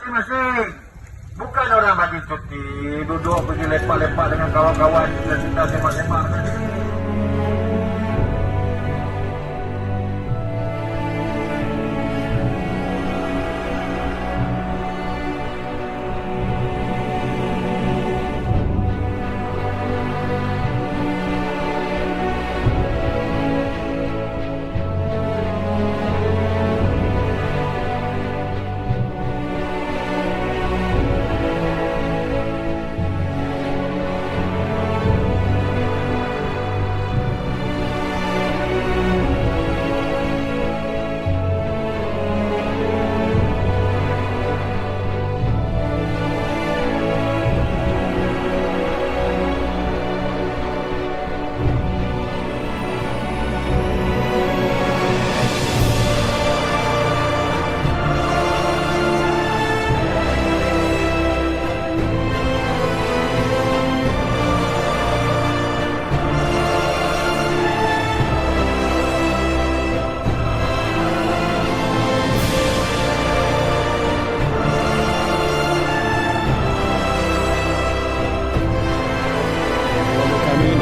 masing-masing. Bukan orang bagi cuti, duduk pergi lepak-lepak dengan kawan-kawan, kita semak-semak.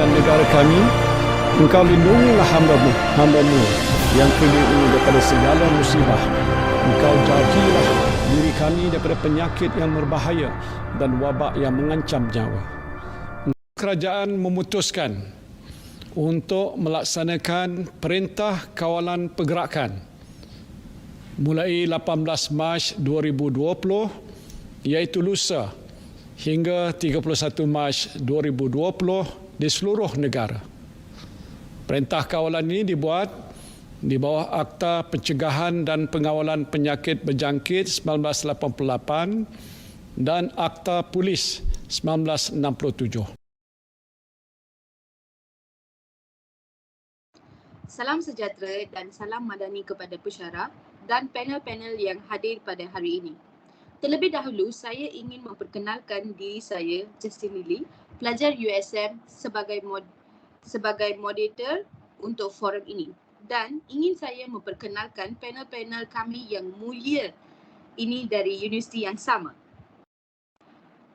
Negara kami, Engkau lindungilah hamba-Mu yang kini ini daripada segala musibah. Engkau jagilah diri kami daripada penyakit yang berbahaya dan wabak yang mengancam nyawa. Kerajaan memutuskan untuk melaksanakan perintah kawalan pergerakan mulai 18 Mac 2020 iaitu lusa hingga 31 Mac 2020 di seluruh negara. Perintah kawalan ini dibuat di bawah Akta Pencegahan dan Pengawalan Penyakit Berjangkit 1988 dan Akta Polis 1967. Salam sejahtera dan salam madani kepada pesyarah dan panel-panel yang hadir pada hari ini. Terlebih dahulu, saya ingin memperkenalkan diri saya, Justin Lily, pelajar USM sebagai moderator untuk forum ini. Dan ingin saya memperkenalkan panel-panel kami yang mulia ini dari universiti yang sama.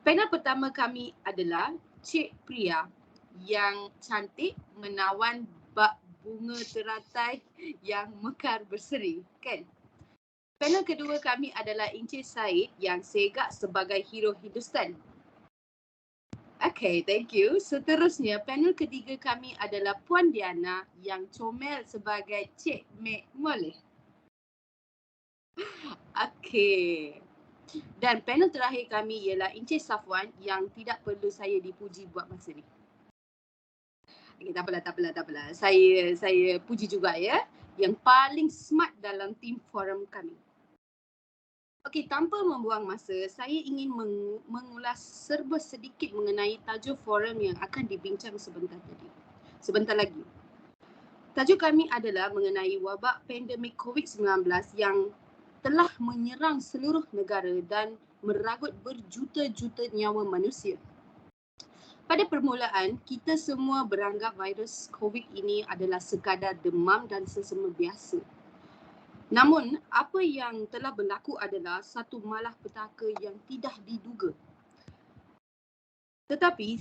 Panel pertama kami adalah Cik Priya yang cantik menawan bak bunga teratai yang mekar berseri, kan? Panel kedua kami adalah Encik Said yang segak sebagai hero Hindustan. Okay, thank you. Seterusnya, panel ketiga kami adalah Puan Diana yang comel sebagai Cik Mek Moleh. Okay. Dan panel terakhir kami ialah Encik Safwan yang tidak perlu saya dipuji buat masa ni. Okay, tak apalah. Saya puji juga ya. Yang paling smart dalam tim forum kami. Okey, tanpa membuang masa, saya ingin mengulas serba sedikit mengenai tajuk forum yang akan dibincang sebentar lagi. Tajuk kami adalah mengenai wabak pandemik COVID-19 yang telah menyerang seluruh negara dan meragut berjuta-juta nyawa manusia. Pada permulaan, kita semua beranggap virus COVID ini adalah sekadar demam dan sesama biasa. Namun, apa yang telah berlaku adalah satu malapetaka yang tidak diduga. Tetapi,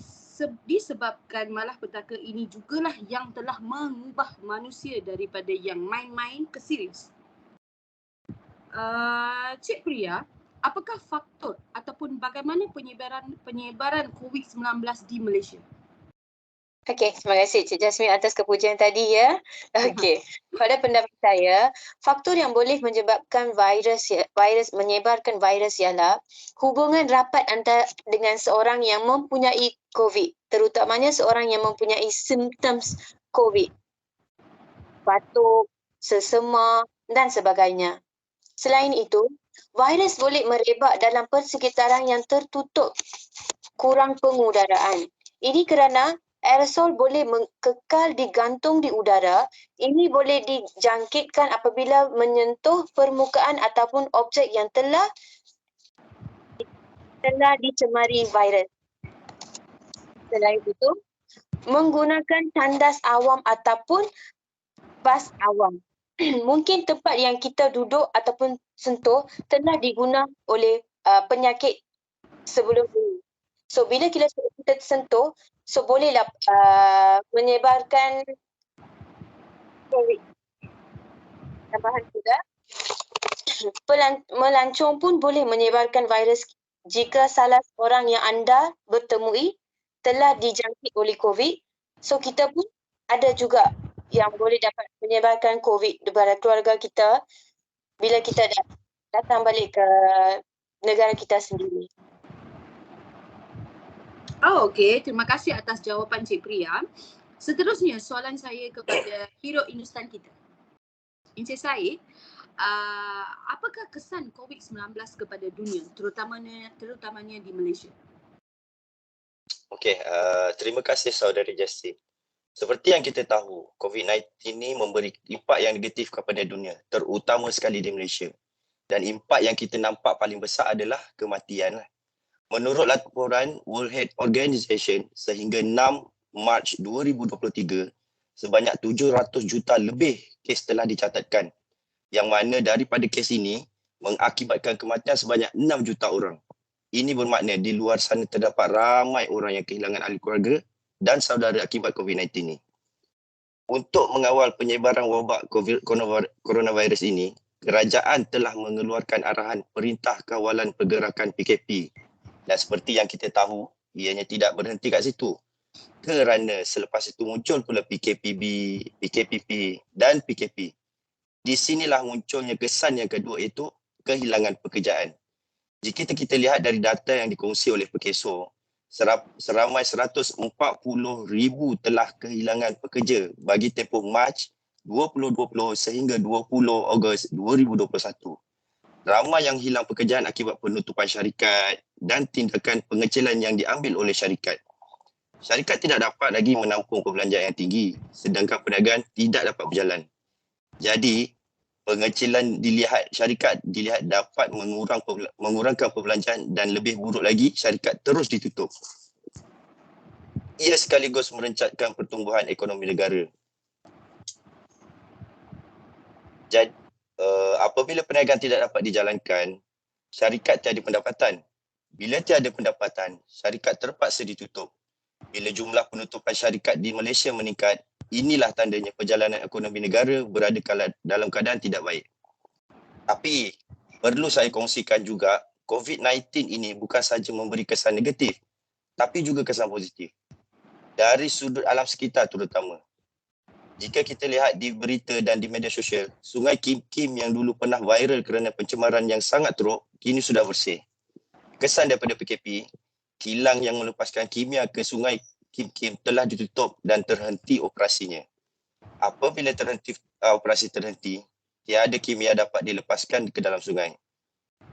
disebabkan malapetaka ini jugalah yang telah mengubah manusia daripada yang main-main ke serius. Cik Priya, apakah faktor ataupun bagaimana penyebaran COVID-19 di Malaysia? Okey, terima kasih Cik Jasmine atas kepujian tadi ya. Okey, pada pendapat saya, faktor yang boleh menyebabkan menyebarkan virus ialah hubungan rapat antara dengan seorang yang mempunyai COVID, terutamanya seorang yang mempunyai simptoms COVID, batuk, sesama dan sebagainya. Selain itu, virus boleh merebak dalam persekitaran yang tertutup, kurang pengudaraan. Ini kerana aerosol boleh kekal digantung di udara. Ini boleh dijangkitkan apabila menyentuh permukaan ataupun objek yang telah dicemari virus. Selain itu, menggunakan tandas awam ataupun bas awam. Mungkin tempat yang kita duduk ataupun sentuh telah digunakan oleh penyakit sebelum ini. So bila kita tersentuh, so bolehlah menyebarkan COVID. Tambahan juga, melancong pun boleh menyebarkan virus jika salah seorang yang anda bertemui telah dijangkit oleh COVID. So kita pun ada juga yang boleh dapat menyebarkan COVID kepada keluarga kita bila kita datang balik ke negara kita sendiri. Oh, okey. Terima kasih atas jawapan Cik Priya. Seterusnya, soalan saya kepada hero Hindustan kita. Encik Said, apakah kesan COVID-19 kepada dunia, terutamanya di Malaysia? Okey, terima kasih saudari Jessie. Seperti yang kita tahu, COVID-19 ini memberi impak yang negatif kepada dunia, terutama sekali di Malaysia. Dan impak yang kita nampak paling besar adalah kematian. Menurut laporan World Health Organization, sehingga 6 Mac 2023, sebanyak 700 juta lebih kes telah dicatatkan. Yang mana daripada kes ini, mengakibatkan kematian sebanyak 6 juta orang. Ini bermakna di luar sana terdapat ramai orang yang kehilangan ahli keluarga dan saudara akibat COVID-19 ini. Untuk mengawal penyebaran wabak coronavirus ini, kerajaan telah mengeluarkan arahan Perintah Kawalan Pergerakan PKP. Dan seperti yang kita tahu, ianya tidak berhenti kat situ. Kerana selepas itu muncul pula PKPB, PKPP dan PKP. Di sinilah munculnya kesan yang kedua, iaitu kehilangan pekerjaan. Jika kita lihat dari data yang dikongsi oleh Pekeso, seramai 140,000 telah kehilangan pekerja bagi tempoh Mac 2020 sehingga 20 Ogos 2021. Ramai yang hilang pekerjaan akibat penutupan syarikat dan tindakan pengecilan yang diambil oleh syarikat. Syarikat tidak dapat lagi menampung perbelanjaan yang tinggi, sedangkan perniagaan tidak dapat berjalan. Jadi, pengecilan syarikat dilihat dapat mengurangkan perbelanjaan dan lebih buruk lagi, syarikat terus ditutup. Ia sekaligus merencatkan pertumbuhan ekonomi negara. Jadi, apabila perniagaan tidak dapat dijalankan, syarikat tiada pendapatan. Bila tiada pendapatan, syarikat terpaksa ditutup. Bila jumlah penutupan syarikat di Malaysia meningkat, inilah tandanya perjalanan ekonomi negara berada dalam keadaan tidak baik. Tapi, perlu saya kongsikan juga, COVID-19 ini bukan sahaja memberi kesan negatif, tapi juga kesan positif. Dari sudut alam sekitar terutama. Jika kita lihat di berita dan di media sosial, Sungai Kim Kim yang dulu pernah viral kerana pencemaran yang sangat teruk, kini sudah bersih. Kesan daripada PKP, kilang yang melepaskan kimia ke Sungai Kim Kim telah ditutup dan terhenti operasinya. Apabila operasi terhenti, tiada kimia dapat dilepaskan ke dalam sungai.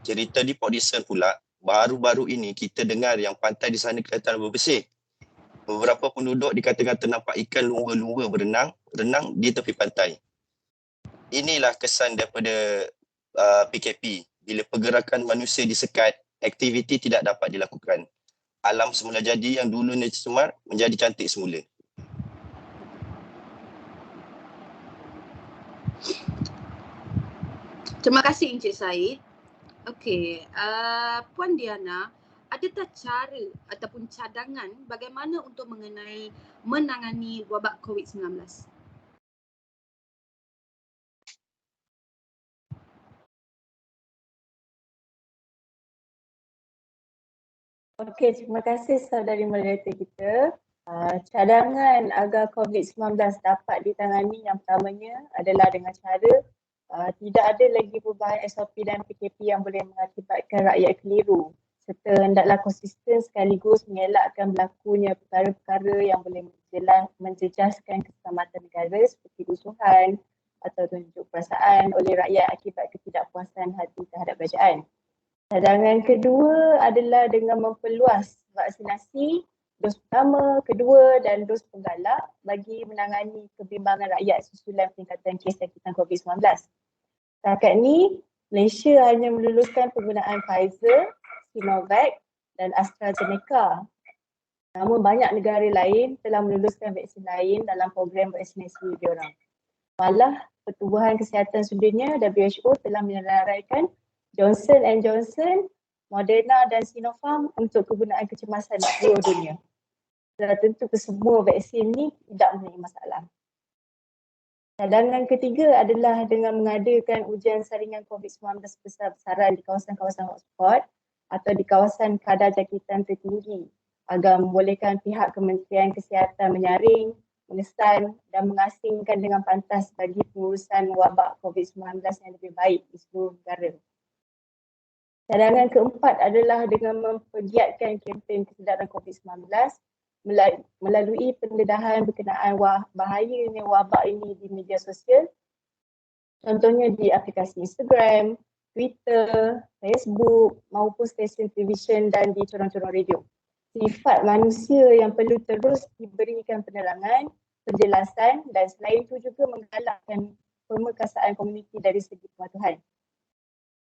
Cerita di Port Dickson pula, baru-baru ini kita dengar yang pantai di sana kelihatan bersih. Beberapa penduduk dikatakan ternampak ikan lumba-lumba renang di tepi pantai. Inilah kesan daripada PKP. Bila pergerakan manusia disekat, aktiviti tidak dapat dilakukan. Alam semula jadi yang dulunya cemar menjadi cantik semula. Terima kasih Encik Said. Okey, Puan Diana, adakah cara ataupun cadangan bagaimana untuk menangani wabak COVID-19? Okey, terima kasih saudari moderator kita. Cadangan agar COVID-19 dapat ditangani yang pertamanya adalah dengan cara tidak ada lagi perubahan SOP dan PKP yang boleh mengakibatkan rakyat keliru, serta hendaklah konsisten sekaligus mengelakkan berlakunya perkara-perkara yang boleh menjejaskan keselamatan negara seperti rusuhan atau tunjuk perasaan oleh rakyat akibat ketidakpuasan hati terhadap kerajaan. Cadangan kedua adalah dengan memperluas vaksinasi dos pertama, kedua dan dos penggalak bagi menangani kebimbangan rakyat susulan peningkatan kes jangkitan COVID-19. Setakat ni, Malaysia hanya meluluskan penggunaan Pfizer, Sinovac dan AstraZeneca. Namun banyak negara lain telah meluluskan vaksin lain dalam program vaksinasi diorang. Malah, Pertubuhan Kesihatan Sedunia WHO telah menyelarakan Johnson & Johnson Moderna dan Sinopharm untuk kegunaan kecemasan di seluruh dunia. Dan tentu kesemua vaksin ni tidak mempunyai masalah. Cadangan ketiga adalah dengan mengadakan ujian saringan COVID-19 besar-besaran di kawasan-kawasan hotspot atau di kawasan kadar jangkitan tertinggi agar membolehkan pihak Kementerian Kesihatan menyaring, menesan dan mengasingkan dengan pantas bagi pengurusan wabak COVID-19 yang lebih baik di seluruh negara. Cadangan keempat adalah dengan mempergiatkan kempen kesedaran COVID-19 melalui pendedahan berkenaan bahayanya wabak ini di media sosial, contohnya di aplikasi Instagram, Twitter, Facebook maupun stesen televisyen dan di corong-corong radio. Sifat manusia yang perlu terus diberikan penerangan, penjelasan dan selain itu juga menggalakkan pemerkasaan komuniti dari segi kepatuhan.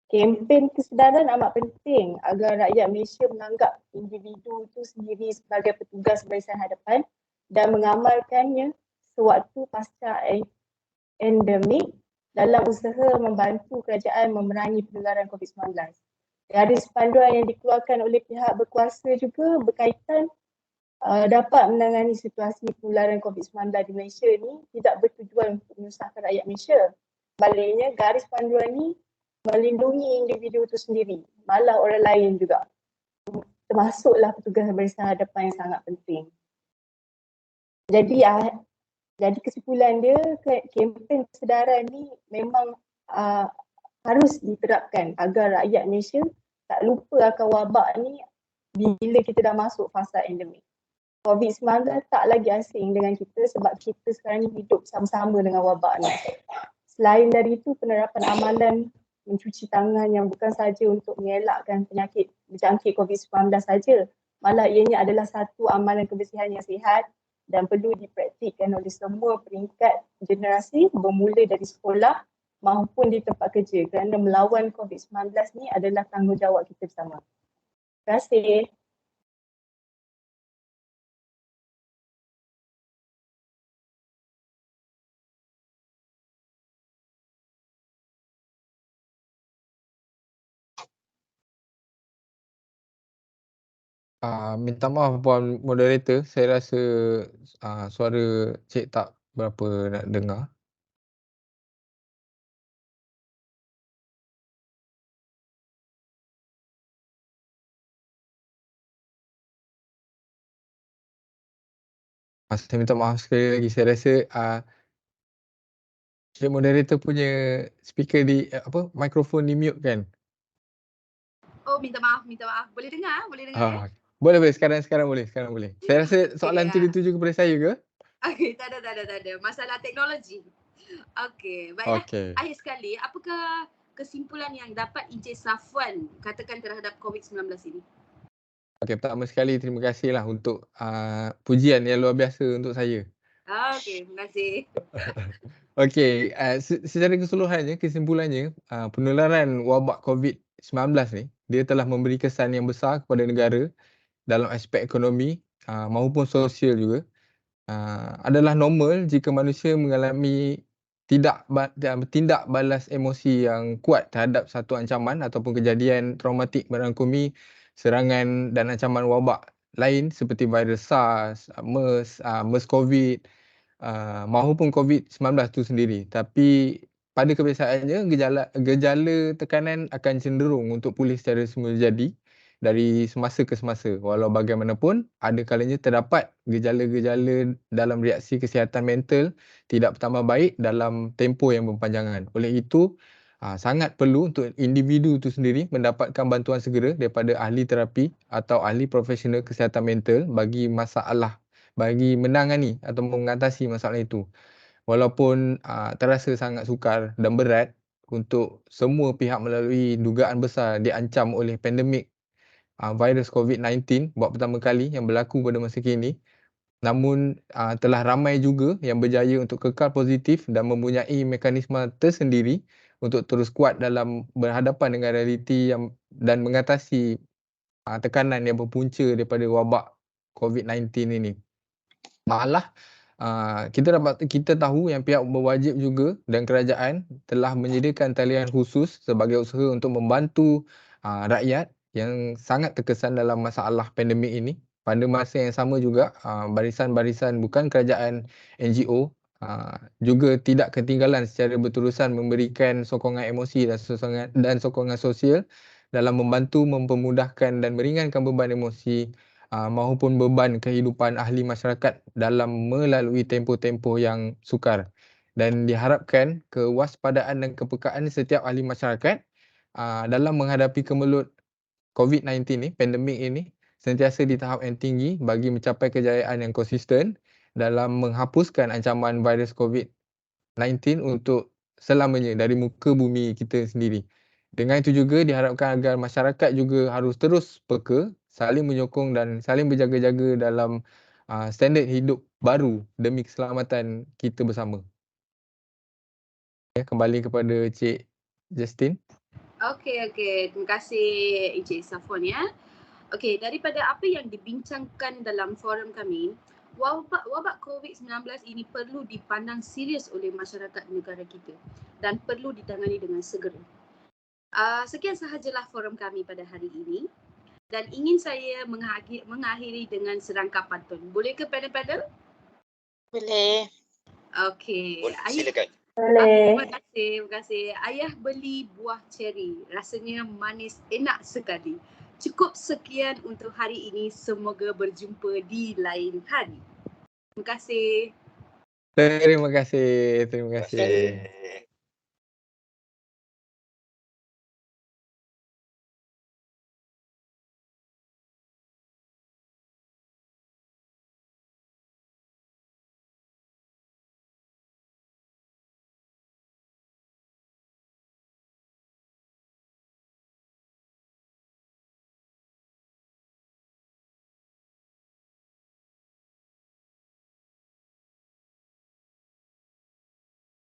Kempen kesedaran amat penting agar rakyat Malaysia menganggap individu itu sendiri sebagai petugas barisan hadapan dan mengamalkannya sewaktu pasca endemik dalam usaha membantu kerajaan memerangi penularan COVID-19. Garis panduan yang dikeluarkan oleh pihak berkuasa juga berkaitan dapat menangani situasi penularan COVID-19 di Malaysia ni tidak bertujuan untuk menyusahkan rakyat Malaysia. Baliknya, garis panduan ni melindungi individu itu sendiri, malah orang lain juga. Termasuklah petugas barisan hadapan yang sangat penting. Jadi kesimpulan dia, kempen kesedaran ni memang harus diterapkan agar rakyat Malaysia tak lupa akan wabak ni bila kita dah masuk fasa endemik. COVID-19 tak lagi asing dengan kita sebab kita sekarang ni hidup sama-sama dengan wabak ni. Selain dari itu, penerapan amalan mencuci tangan yang bukan sahaja untuk mengelakkan penyakit berjangkit COVID-19 saja, malah ianya adalah satu amalan kebersihan yang sihat dan perlu dipraktikkan oleh semua peringkat generasi bermula dari sekolah maupun di tempat kerja kerana melawan COVID-19 ni adalah tanggungjawab kita bersama. Terima kasih. Minta maaf Puan Moderator, saya rasa suara Cik tak berapa nak dengar. Saya minta maaf sekali lagi, saya rasa Cik Moderator punya speaker di mikrofon di mute kan? Oh, minta maaf. Boleh dengar? Boleh, sekarang boleh. Saya rasa soalan tu dituju kepada saya ke? Okey, tak ada. Masalah teknologi. Okey, baiklah. Okey. Akhir sekali, apakah kesimpulan yang dapat Encik Safwan katakan terhadap COVID-19 ini? Okey, pertama sekali terima kasihlah untuk pujian yang luar biasa untuk saya. Okey, terima kasih. Okey, secara keseluruhannya, kesimpulannya, penularan wabak COVID-19 ni, dia telah memberi kesan yang besar kepada negara dalam aspek ekonomi maupun sosial juga. Adalah normal jika manusia mengalami tindak balas emosi yang kuat terhadap satu ancaman ataupun kejadian traumatik merangkumi serangan dan ancaman wabak lain seperti virus SARS, MERS COVID, maupun COVID-19 tu sendiri. Tapi pada kebiasaannya, gejala tekanan akan cenderung untuk pulih secara semula jadi dari semasa ke semasa. Walau bagaimanapun, ada kalanya terdapat gejala-gejala dalam reaksi kesihatan mental tidak bertambah baik dalam tempoh yang berpanjangan. Oleh itu, sangat perlu untuk individu itu sendiri mendapatkan bantuan segera daripada ahli terapi atau ahli profesional kesihatan mental bagi menangani atau mengatasi masalah itu. Walaupun terasa sangat sukar dan berat untuk semua pihak melalui dugaan besar diancam oleh pandemik virus COVID-19 buat pertama kali yang berlaku pada masa kini, namun telah ramai juga yang berjaya untuk kekal positif dan mempunyai mekanisme tersendiri untuk terus kuat dalam berhadapan dengan realiti dan mengatasi tekanan yang berpunca daripada wabak COVID-19 ini. Malah kita tahu yang pihak berwajib juga dan kerajaan telah menyediakan talian khusus sebagai usaha untuk membantu rakyat yang sangat terkesan dalam masalah pandemik ini. Pada masa yang sama juga, barisan-barisan bukan kerajaan NGO juga tidak ketinggalan secara berterusan memberikan sokongan emosi dan sokongan sosial dalam membantu mempermudahkan dan meringankan beban emosi maupun beban kehidupan ahli masyarakat dalam melalui tempoh-tempoh yang sukar. Dan diharapkan kewaspadaan dan kepekaan setiap ahli masyarakat dalam menghadapi kemelut COVID-19 ni, pandemik ini, sentiasa di tahap yang tinggi bagi mencapai kejayaan yang konsisten dalam menghapuskan ancaman virus COVID-19 untuk selamanya dari muka bumi kita sendiri. Dengan itu juga diharapkan agar masyarakat juga harus terus peka, saling menyokong dan saling berjaga-jaga dalam standard hidup baru demi keselamatan kita bersama. Kembali kepada Cik Justin. Okey. Terima kasih Encik Safwan ya. Okey, daripada apa yang dibincangkan dalam forum kami, wabak COVID-19 ini perlu dipandang serius oleh masyarakat negara kita dan perlu ditangani dengan segera. Sekian sahajalah forum kami pada hari ini dan ingin saya mengakhiri dengan serangkap pantun. Boleh ke panel-panel? Boleh. Okey. Boleh, silakan. Boleh. Terima kasih. Ayah beli buah ceri. Rasanya manis, enak sekali. Cukup sekian untuk hari ini. Semoga berjumpa di lain hari. Terima kasih. Terima kasih. Terima kasih.